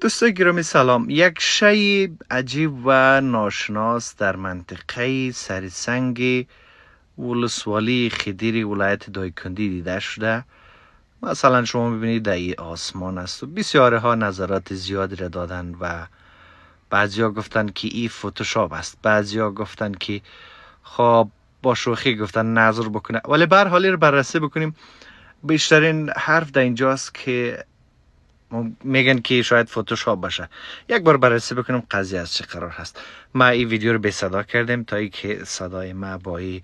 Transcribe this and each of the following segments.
دوستای گرامی سلام. یک شی عجیب و ناشناس در منطقه سرسنگ ولسوالی خدیری ولایت دایکندی دیده شده. مثلا شما میبینید در این آسمان است و بسیاره ها نظرات زیادی را دادن و بعضی ها گفتن که این فتوشاپ است، بعضی ها گفتن که خب با شوخی گفتن نظر بکنه، ولی به هر حالی رو بررسی بکنیم. بیشترین حرف در اینجاست که میگن که شاید فتوشاپ باشه. یک بار بررسی بکنیم قضیه از چه قرار هست. ما این ویدیو رو به صدا کردیم تا ای که صدای ما با یک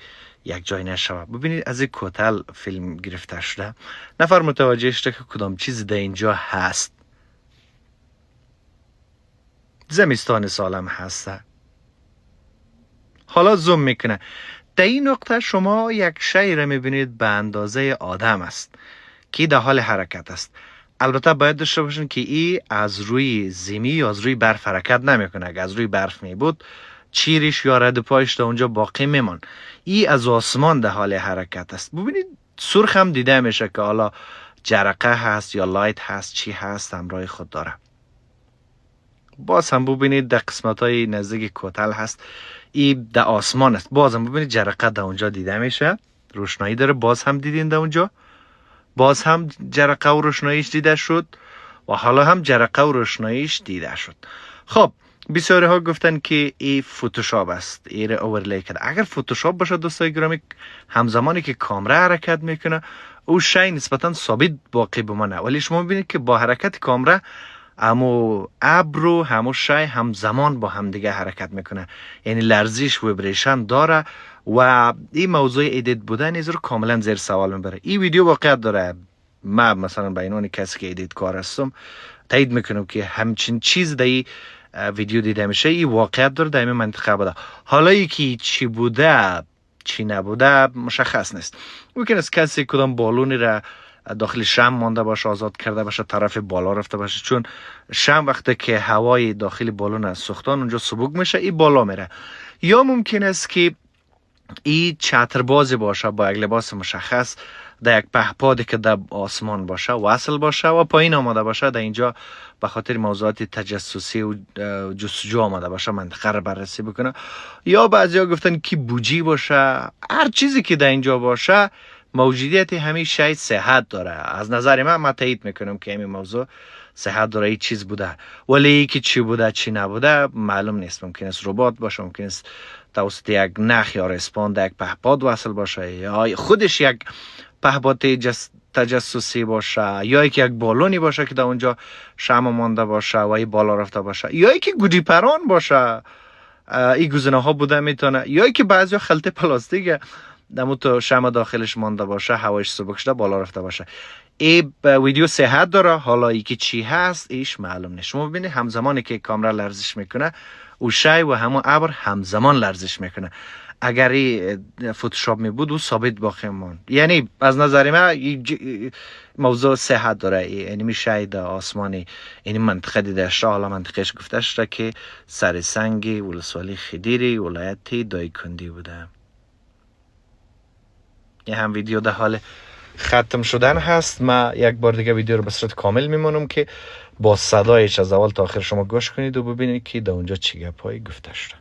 جای نشود. ببینید از این کوتل فیلم گرفته شده. نفر متوجه شده که کدام چیز در اینجا هست. زمستان سالم هسته. حالا زوم میکنه. در این نقطه شما یک شی را میبینید به اندازه آدم است که در حال حرکت است. البته باید داشته باشین که ای از روی زمین یا از روی برف حرکت نمیکنه. اگه از روی برف می بود چیرش یا رد پایش در اونجا باقی میمان. ای از آسمان در حال حرکت است. ببینید سرخ هم دیده میشه که حالا جرقه هست یا لایت هست، چی هست همراه خود داره. باز هم ببینید در قسمت های نزدیک کوتل هست، ای در آسمان است. باز هم ببینید جرقه در اونجا دیده میشه، روشنایی داره. باز هم دیدین در اونجا، باز هم جرقه و روشناییش دیده شد و حالا هم جرقه و روشناییش دیده شد. خب بسیاری ها گفتن که این فتوشاپ است، این اورلی کرده. اگر فتوشاپ باشه دوستای گرامی، همزمانی که کامرا حرکت میکنه او شی نسبتا ثابت باقی بمانه، ولی شما ببینید که با حرکت کامرا همو ابر و همو شی همزمان با هم دیگه حرکت میکنه، یعنی لرزش ویبریشن داره و این موضوع ادیت بودن از رو کاملا زیر سوال میبره. این ویدیو واقعیت داره. من مثلا به عنوان کسی که ادیت کار هستم تایید میکنم که همچین چیز در این ویدیو دیده میشه. این واقعیت داره، در این منطقه بوده. حالا یکی چی بوده چی نبوده مشخص نیست. ممکن است کسی کدام بالونی را داخل شم مانده باشه، آزاد کرده باشه، طرف بالا رفته باشه، چون شم وقتی که هوای داخل بالون از سوختن اونجا سبک میشه این بالا میره. یا ممکن است که این چتربازی باشه با یک لباس مشخص در یک پهپادی که در آسمان باشه وصل باشه و پایین آمده باشه، در اینجا به خاطر موضوعات تجسسی و جستجو آمده باشه منطقه رو بررسی بکنه. یا بعضیا گفتن که بوجی باشه. هر چیزی که در اینجا باشه موجودیت همین شی صحت داره. از نظر من تایید میکنم که همین موضوع صحت داره. این چیز بوده، ولی که چی بوده چی نبوده معلوم نیست. ممکن است ربات باشه، ممکن است توسط یک نخ یا رسپاند یک پهپاد وصل باشه، یا خودش یک پهپاد تجسسی باشه، یا یک بالونی باشه که در اونجا شمع مانده باشه و این بالا رفته باشه، یا که گودی پران باشه. این گزینه ها بوده میتونه. یا که بعضی خلطه پلاستیک دمو تو شمع داخلش مانده باشه، هوایش سبک شده بالا رفته باشه. این ویدیو صحت داره. حالا ای که چی هست ایش معلوم نیست. شما ببینید همزمانی که کامرا لرزش میکنه او شی و همون ابر همزمان لرزش میکنه. اگر این فتوشاپ می بود او ثابت باقی مون. یعنی از نظر من موضوع صحت داره. یعنی میشه در آسمانی این منطقه دیده شده. حالا منطقهش گفته شده که سرسنگ ولسوالی خدیری ولایت دایکندی بوده. یه هم ویدیو در حال ختم شدن هست. من یک بار دیگه ویدیو رو به صورت کامل میمونم که با صدایش از اول تا آخر شما گوش کنید و ببینید که در اونجا چی گپایی گفته شده.